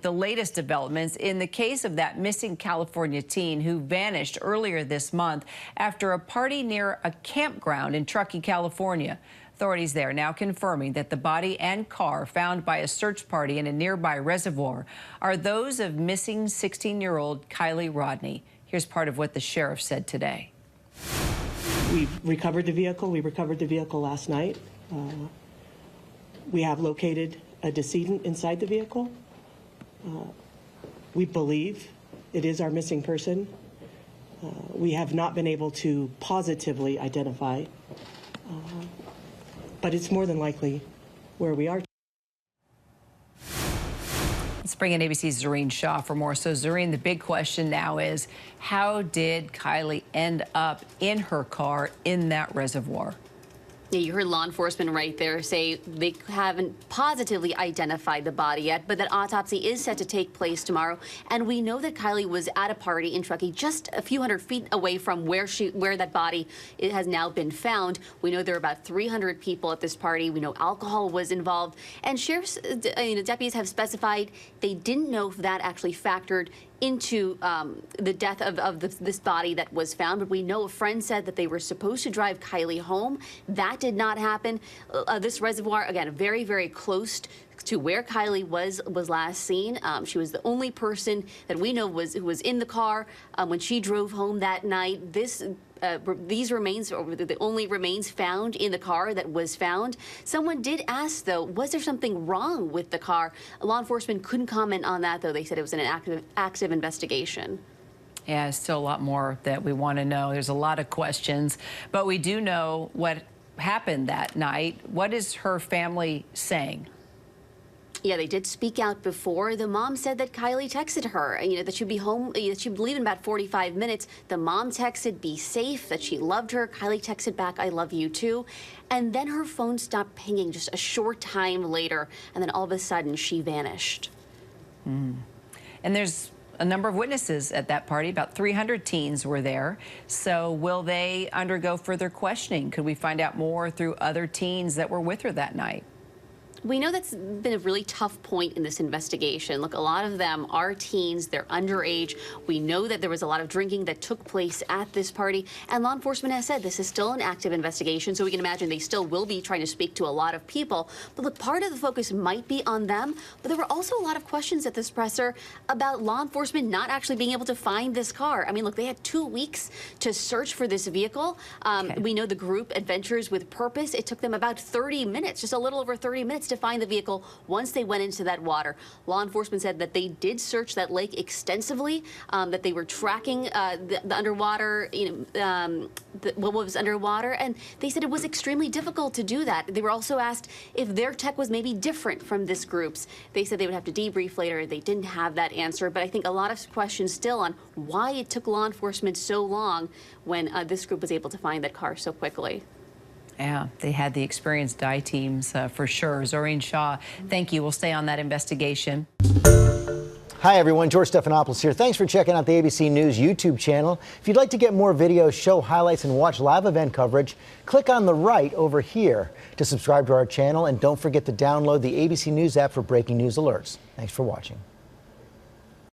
The latest developments in the case of that missing California teen who vanished earlier this month after a party near a campground in Truckee, California. Authorities there now confirming that the body and car found by a search party in a nearby reservoir are those of missing 16-year-old Kiely Rodni. Here's part of what the sheriff said today. We've recovered the vehicle. We recovered the vehicle last night. We have located a decedent inside the vehicle. We believe it is our missing person. We have not been able to positively identify, but it's more than likely where we are. Let's bring in ABC's Zareen Shaw for more. So, Zareen, the big question now is, how did Kiely end up in her car in that reservoir? Yeah, you heard law enforcement right there say they haven't positively identified the body yet, but that autopsy is set to take place tomorrow. And we know that Kiely was at a party in Truckee, just a few hundred feet away from where that body has now been found. We know there are about 300 people at this party. We know alcohol was involved, and sheriff's deputies have specified they didn't know if that actually factored into the death of this body that was found. But we know a friend said that they were supposed to drive Kiely home. That did not happen. This reservoir, again, very, very close to where Kiely was last seen. She was the only person that we know who was in the car when she drove home that night. These remains are the only remains found in the car that was found. Someone did ask, though, was there something wrong with the car? Law enforcement couldn't comment on that, though. They said it was an active investigation. Yeah, still a lot more that we want to know. There's a lot of questions, but we do know what happened that night. What is her family saying? Yeah, they did speak out before. The mom said that Kiely texted her, that she'd be home, that she'd leave in about 45 minutes. The mom texted, be safe, that she loved her. Kiely texted back, I love you too. And then her phone stopped pinging just a short time later, and then all of a sudden she vanished. And there's a number of witnesses at that party. About 300 teens were there. So will they undergo further questioning? Could we find out more through other teens that were with her that night? We know that's been a really tough point in this investigation. Look, a lot of them are teens, they're underage. We know that there was a lot of drinking that took place at this party, and law enforcement has said this is still an active investigation, so we can imagine they still will be trying to speak to a lot of people. But look, part of the focus might be on them, but there were also a lot of questions at this presser about law enforcement not actually being able to find this car. I mean, look, they had 2 weeks to search for this vehicle. We know the group Adventures with Purpose, it took them about 30 minutes, just a little over 30 minutes to find the vehicle once they went into that water. Law enforcement said that they did search that lake extensively, that they were tracking the underwater, what was underwater, and they said it was extremely difficult to do that. They were also asked if their tech was maybe different from this group's. They said they would have to debrief later. They didn't have that answer, but I think a lot of questions still on why it took law enforcement so long when this group was able to find that car so quickly. Yeah, they had the experienced dive teams for sure. Zareen Shaw, thank you. We'll stay on that investigation. Hi, everyone. George Stephanopoulos here. Thanks for checking out the ABC News YouTube channel. If you'd like to get more videos, show highlights, and watch live event coverage, click on the right over here to subscribe to our channel. And don't forget to download the ABC News app for breaking news alerts. Thanks for watching.